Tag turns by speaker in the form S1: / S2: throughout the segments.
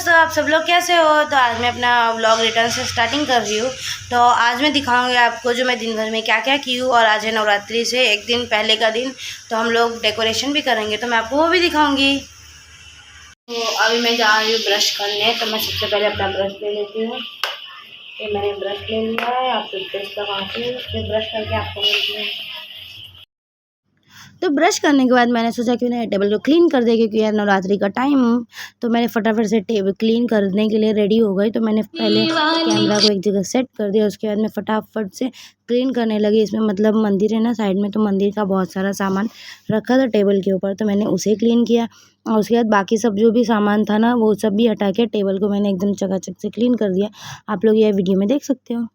S1: दोस्तों, आप सब लोग कैसे हो। तो आज मैं अपना व्लॉग रिटर्न से स्टार्टिंग कर रही हूँ। तो आज मैं दिखाऊंगी आपको जो मैं दिन भर में क्या क्या की हूँ। और आज है नवरात्रि से एक दिन पहले का दिन, तो हम लोग डेकोरेशन भी करेंगे, तो मैं आपको वो भी दिखाऊंगी। तो अभी मैं जा रही हूँ ब्रश करने। तो मैं सबसे पहले अपना ब्रश ले लेती हूँ। तो मैंने ब्रश ले लिया है, आप टूथपेस्ट लगाती हूँ, फिर ब्रश करके आपको मिलती हूँ। तो ब्रश करने के बाद मैंने सोचा क्यों ना टेबल को क्लीन कर दे, क्योंकि यार नवरात्रि का टाइम। तो मैंने फटाफट से टेबल क्लीन करने के लिए रेडी हो गई। तो मैंने पहले कैमरा को एक जगह सेट कर दिया, उसके बाद मैं फटाफट से क्लीन करने लगी। इसमें मतलब मंदिर है ना साइड में, तो मंदिर का बहुत सारा सामान रखा था टेबल के ऊपर, तो मैंने उसे क्लीन किया। और उसके बाद बाकी सब जो भी सामान था ना, वो सब भी हटा के टेबल को मैंने एकदम चकाचक से क्लीन कर दिया। आप लोग यह वीडियो में देख सकते हो।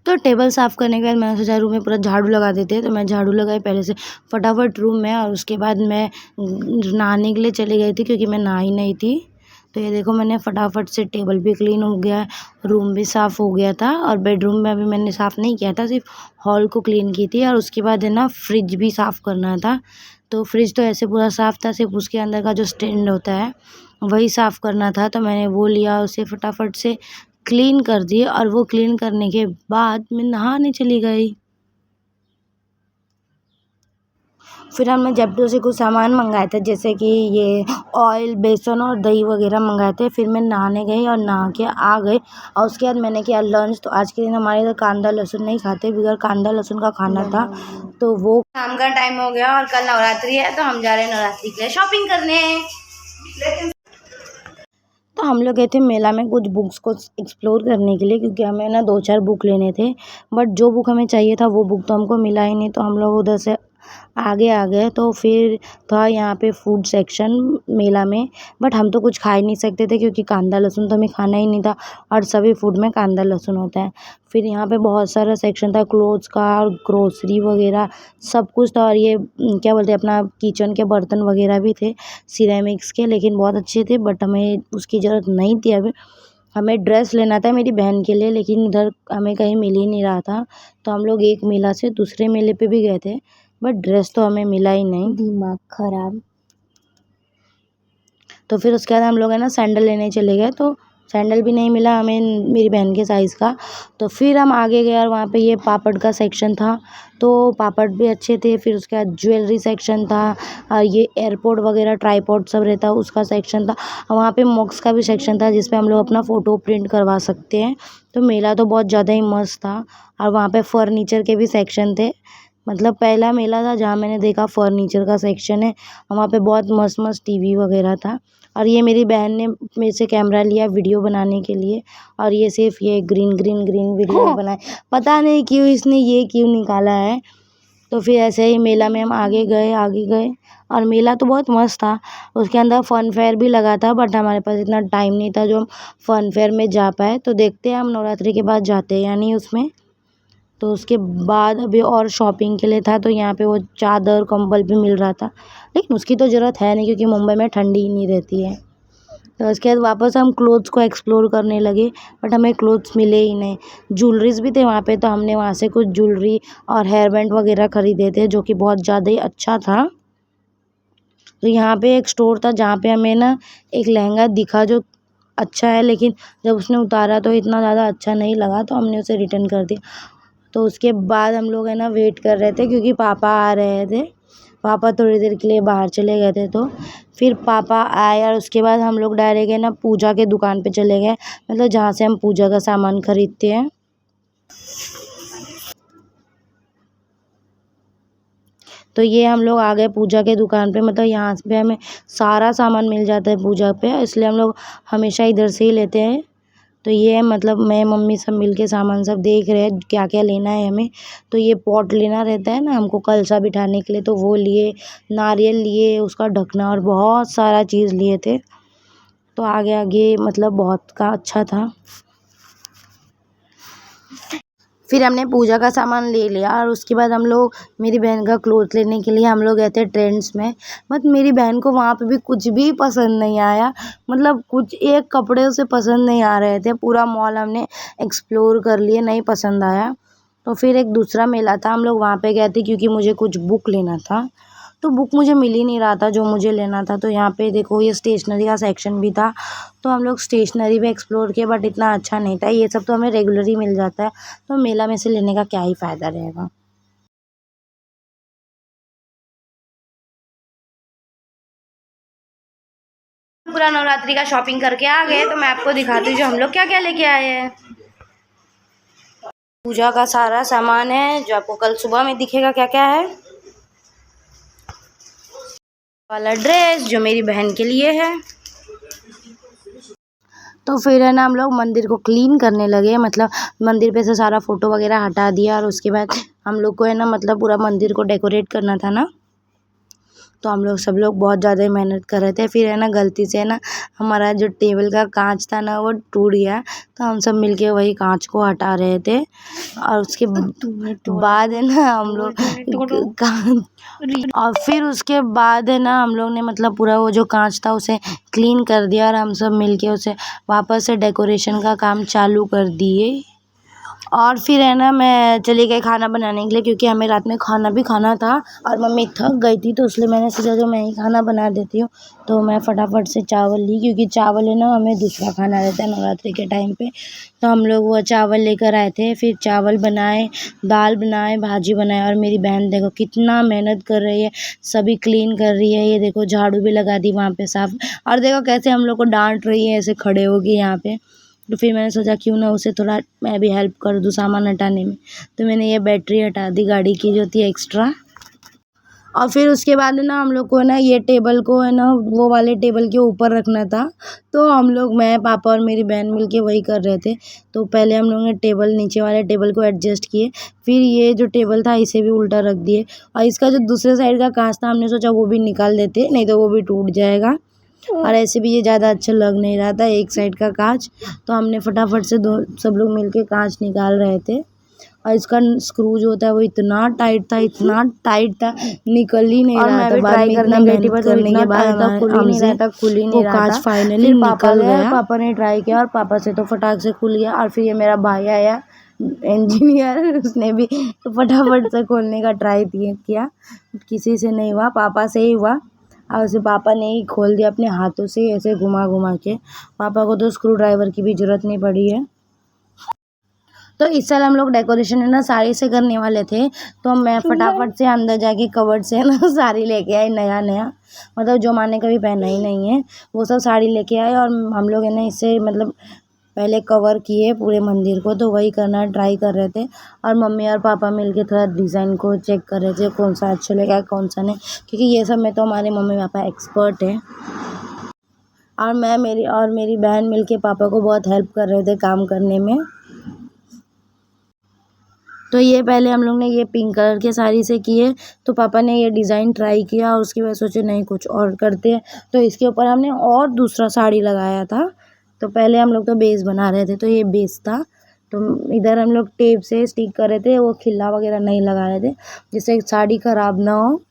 S1: तो टेबल साफ़ करने के बाद मैंने सोचा रूम में पूरा झाड़ू लगा देते हैं। तो मैं झाड़ू लगाई पहले से फटाफट रूम में, और उसके बाद मैं नहाने के लिए चली गई थी, क्योंकि मैं नहाई नहीं थी। तो ये देखो मैंने फटाफट से टेबल भी क्लीन हो गया, रूम भी साफ़ हो गया था। और बेडरूम में अभी मैंने साफ़ नहीं किया था, सिर्फ हॉल को क्लीन की थी। और उसके बाद है ना फ्रिज भी साफ़ करना था। तो फ्रिज तो ऐसे पूरा साफ़ था, सिर्फ उसके अंदर का जो स्टैंड होता है वही साफ़ करना था। तो मैंने वो लिया, उसे फटाफट से क्लीन कर दिए। और वो क्लीन करने के बाद मैं नहाने चली गई। फिर हमने जेप्टो से कुछ सामान मंगाए थे, जैसे कि ये ऑयल, बेसन और दही वगैरह मंगाए थे। फिर मैं नहाने गई और नहा के आ गई। और उसके बाद मैंने किया लंच। तो आज के दिन हमारे इधर कांदा लहसुन नहीं खाते, बगैर कांदा लहसुन का खाना था। तो वो शाम का टाइम हो गया और कल नवरात्रि है, तो हम जा रहे हैं नवरात्रि के लिए शॉपिंग करने। तो हम लोग गए थे मेला में कुछ बुक्स को एक्सप्लोर करने के लिए, क्योंकि हमें ना 2-4 बुक लेने थे। बट जो बुक हमें चाहिए था वो बुक तो हमको मिला ही नहीं। तो हम लोग उधर से आगे आ गए। तो फिर था यहाँ पे फूड सेक्शन मेला में। बट हम तो कुछ खा ही नहीं सकते थे, क्योंकि कांदा लहसुन तो हमें खाना ही नहीं था, और सभी फूड में कांदा लहसुन होता है। फिर यहाँ पे बहुत सारा सेक्शन था क्लोथ्स का और ग्रोसरी वगैरह सब कुछ था। और ये क्या बोलते हैं, अपना किचन के बर्तन वगैरह भी थे सिरेमिक्स के, लेकिन बहुत अच्छे थे। बट हमें उसकी ज़रूरत नहीं थी अभी। हमें ड्रेस लेना था मेरी बहन के लिए, लेकिन उधर हमें कहीं मिल ही नहीं रहा था। तो हम लोग एक मेला से दूसरे मेले पे भी गए थे, बट ड्रेस तो हमें मिला ही नहीं। दिमाग खराब। तो फिर उसके बाद हम लोग है ना सैंडल लेने चले गए। तो सैंडल भी नहीं मिला हमें मेरी बहन के साइज़ का। तो फिर हम आगे गए और वहाँ पे ये पापड़ का सेक्शन था। तो पापड़ भी अच्छे थे। फिर उसके बाद ज्वेलरी सेक्शन था, और ये एयरपोर्ट वगैरह ट्राईपॉड सब रहता है उसका सेक्शन था। और वहाँ पे मग्स का भी सेक्शन था, जिसपे हम लोग अपना फ़ोटो प्रिंट करवा सकते हैं। तो मेला तो बहुत ज़्यादा ही मस्त था। और वहाँ पे फर्नीचर के भी सेक्शन थे। मतलब पहला मेला था जहाँ मैंने देखा फर्नीचर का सेक्शन है। वहाँ पे बहुत मस्त मस्त टीवी वगैरह था। और ये मेरी बहन ने मेरे से कैमरा लिया वीडियो बनाने के लिए। और ये सिर्फ ये ग्रीन ग्रीन ग्रीन वीडियो बनाए, पता नहीं क्यों इसने ये क्यों निकाला है। तो फिर ऐसे ही मेला में हम आगे गए। और मेला तो बहुत मस्त था। उसके अंदर फ़न फेयर भी लगा था, बट हमारे पास इतना टाइम नहीं था जो हम फ़न फेयर में जा पाए। तो देखते हैं हम नवरात्रि के बाद जाते हैं या नहीं उसमें। तो उसके बाद अभी और शॉपिंग के लिए था, तो यहाँ पे वो चादर कंबल भी मिल रहा था, लेकिन उसकी तो ज़रूरत है नहीं, क्योंकि मुंबई में ठंडी ही नहीं रहती है। तो उसके बाद वापस हम क्लोथ्स को एक्सप्लोर करने लगे, बट हमें क्लोथ्स मिले ही नहीं। ज्वेलरीज भी थे वहाँ पे, तो हमने वहाँ से कुछ ज्वेलरी और हेयर बैंड वगैरह खरीदे थे, जो कि बहुत ज़्यादा ही अच्छा था। तो यहाँ पे एक स्टोर था जहाँ पे हमें ना एक लहंगा दिखा जो अच्छा है, लेकिन जब उसने उतारा तो इतना ज़्यादा अच्छा नहीं लगा, तो हमने उसे रिटर्न कर दिया। तो उसके बाद हम लोग है ना वेट कर रहे थे, क्योंकि पापा आ रहे थे। पापा थोड़ी देर के लिए बाहर चले गए थे। तो फिर पापा आए, और उसके बाद हम लोग डायरेक्ट है ना पूजा के दुकान पे चले गए, मतलब जहाँ से हम पूजा का सामान खरीदते हैं। तो ये हम लोग आ गए पूजा के दुकान पे, मतलब यहाँ पे हमें सारा सामान मिल जाता है पूजा पे, इसलिए हम लोग हमेशा इधर से ही लेते हैं। तो ये मतलब मैं मम्मी सब मिलके सामान सब देख रहे हैं क्या क्या लेना है हमें। तो ये पॉट लेना रहता है ना हमको कलसा बिठाने के लिए, तो वो लिए, नारियल लिए, उसका ढकना और बहुत सारा चीज़ लिए थे। तो आगे आगे मतलब बहुत का अच्छा था। फिर हमने पूजा का सामान ले लिया और उसके बाद हम लोग मेरी बहन का क्लोथ लेने के लिए हम लोग गए थे ट्रेंड्स में। बट मेरी बहन को वहाँ पे भी कुछ भी पसंद नहीं आया, मतलब कुछ एक कपड़े उसे पसंद नहीं आ रहे थे। पूरा मॉल हमने एक्सप्लोर कर लिए, नहीं पसंद आया। तो फिर एक दूसरा मेला था, हम लोग वहाँ पे गए थे क्योंकि मुझे कुछ बुक लेना था। तो बुक मुझे मिल ही नहीं रहा था जो मुझे लेना था। तो यहाँ पे देखो ये स्टेशनरी का सेक्शन भी था, तो हम लोग स्टेशनरी भी एक्सप्लोर किए, बट इतना अच्छा नहीं था। ये सब तो हमें रेगुलर ही मिल जाता है, तो मेला में से लेने का क्या ही फ़ायदा रहेगा। पूरा नवरात्रि का शॉपिंग करके आ गए, तो मैं आपको दिखाती हूँ जो हम लोग क्या क्या लेके आए हैं। पूजा का सारा सामान है जो आपको कल सुबह में दिखेगा क्या क्या है। वाला ड्रेस जो मेरी बहन के लिए है। तो फिर है ना हम लोग मंदिर को क्लीन करने लगे, मतलब मंदिर पे से सारा फ़ोटो वगैरह हटा दिया और उसके बाद हम लोग को है ना मतलब पूरा मंदिर को डेकोरेट करना था ना। तो हम लोग सब लोग बहुत ज़्यादा ही मेहनत कर रहे थे। फिर है ना गलती से ना हमारा जो टेबल का कांच था ना वो टूट गया, तो हम सब मिलके वही कांच को हटा रहे थे। और उसके बाद है ना हम लोग और फिर उसके बाद है ना हम लोग ने मतलब पूरा वो जो कांच था उसे क्लीन कर दिया और हम सब मिलके उसे वापस से डेकोरेशन का काम चालू कर दिए। और फिर है ना मैं चली गई खाना बनाने के लिए क्योंकि हमें रात में खाना भी खाना था और मम्मी थक गई थी, तो इसलिए मैंने सोचा जो मैं ही खाना बना देती हूँ। तो मैं फटाफट से चावल ली क्योंकि चावल है ना हमें दूसरा खाना रहता है नवरात्रि के टाइम पे। तो हम लोग वो चावल लेकर आए थे, फिर चावल बनाए, दाल बनाए, भाजी बनाए। और मेरी बहन देखो कितना मेहनत कर रही है, सभी क्लीन कर रही है। ये देखो झाड़ू भी लगा दी वहाँ पे साफ, और देखो कैसे हम लोग को डांट रही है ऐसे खड़े होके यहाँ पे। तो फिर मैंने सोचा क्यों ना उसे थोड़ा मैं भी हेल्प कर दूँ सामान हटाने में। तो मैंने ये बैटरी हटा दी गाड़ी की जो थी एक्स्ट्रा। और फिर उसके बाद है ना हम लोग को है ना ये टेबल को है ना वो वाले टेबल के ऊपर रखना था। तो हम लोग मैं पापा और मेरी बहन मिलके वही कर रहे थे। तो पहले हम लोगों ने टेबल नीचे वाले टेबल को एडजस्ट किए, फिर ये जो टेबल था इसे भी उल्टा रख दिए और इसका जो दूसरे साइड का कांच था हमने सोचा वो भी निकाल देते, नहीं तो वो भी टूट जाएगा। और ऐसे भी ये ज़्यादा अच्छा लग नहीं रहा था एक साइड का कांच। तो हमने फटाफट से दो सब लोग मिलके कांच निकाल रहे थे। और इसका स्क्रू जो होता है वो इतना टाइट था, इतना टाइट था, निकल ही नहीं रहा था। बाद में इतना मेहनत करने के बाद खुल ही नहीं रहा था। फाइनली निकल गया। पापा ने ट्राई किया और पापा से तो फटाक से खुल गया। और फिर ये मेरा भाई आया इंजीनियर, उसने भी फटाफट से खोलने का ट्राई किया, किसी से नहीं हुआ, पापा से ही हुआ। और उसे पापा ने ही खोल दिया अपने हाथों से ऐसे घुमा घुमा के। पापा को तो स्क्रू ड्राइवर की भी ज़रूरत नहीं पड़ी है। तो इस साल हम लोग डेकोरेशन है ना साड़ी से करने वाले थे, तो मैं फटाफट से अंदर जाके कवर्ड से ना साड़ी लेके आई नया नया, मतलब जो मैंने कभी पहना ही नहीं है वो सब साड़ी लेके आए। और हम लोग है ना इससे मतलब पहले कवर किए पूरे मंदिर को, तो वही करना ट्राई कर रहे थे। और मम्मी और पापा मिलके थोड़ा डिज़ाइन को चेक कर रहे थे कौन सा अच्छा लगेगा कौन सा नहीं, क्योंकि ये सब में तो हमारे मम्मी पापा एक्सपर्ट हैं। और मेरी बहन मिलके पापा को बहुत हेल्प कर रहे थे काम करने में। तो ये पहले हम लोग ने ये पिंक कलर के साड़ी से किए, तो पापा ने ये डिज़ाइन ट्राई किया और उसके बाद सोचे नहीं कुछ और करते हैं, तो इसके ऊपर हमने और दूसरा साड़ी लगाया था। तो पहले हम लोग तो बेस बना रहे थे, तो ये बेस था। तो इधर हम लोग टेप से स्टिक कर रहे थे, वो खिल्ला वगैरह नहीं लगा रहे थे जिससे साड़ी ख़राब ना हो।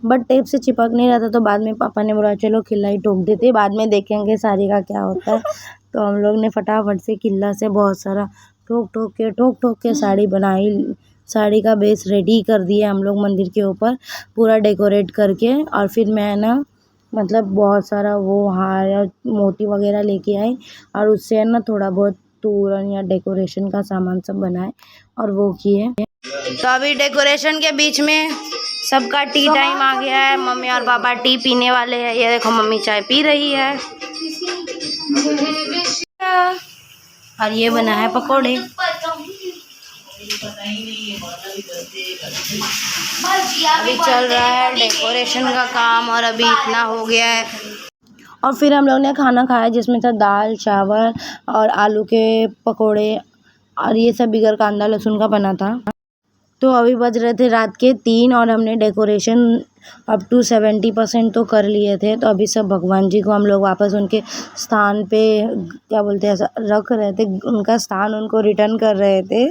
S1: बट टेप से चिपक नहीं रहा था, तो बाद में पापा ने बोला चलो खिल्ला ही ठोक देते, बाद में देखेंगे साड़ी का क्या होता है। तो हम लोग ने फटाफट से खिल्ला से बहुत सारा ठोक ठोक के साड़ी बनाई। साड़ी का बेस रेडी कर दिया हम लोग मंदिर के ऊपर पूरा डेकोरेट करके। और फिर मैं ना मतलब बहुत सारा वो हार या मोती वगैरह लेके आई और उससे ना थोड़ा बहुत तोरण या डेकोरेशन का सामान सब बनाए और वो किए। तो अभी डेकोरेशन के बीच में सबका टी टाइम आ गया है। मम्मी और पापा टी पीने वाले हैं। ये देखो मम्मी चाय पी रही है और ये बना है पकोड़े। अभी चल रहा है डेकोरेशन का काम और अभी इतना हो गया है। और फिर हम लोग ने खाना खाया जिसमें था दाल चावल और आलू के पकोड़े और ये सब बगैर कांदा लहसुन का बना था। तो अभी बज रहे थे रात के 3 और हमने डेकोरेशन अप टू 70% तो कर लिए थे। तो अभी सब भगवान जी को हम लोग वापस उनके स्थान पे क्या बोलते हैं ऐसा रख रहे थे, उनका स्थान उनको रिटर्न कर रहे थे।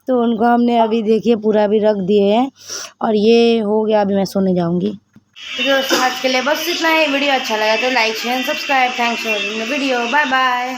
S1: तो उनको हमने अभी देखिए पूरा भी रख दिए हैं और ये हो गया, अभी मैं सोने जाऊँगी। तो दोस्तों आज के लिए बस इतना ही। वीडियो अच्छा लगा तो like share subscribe. Thanks for watching the video. Bye bye.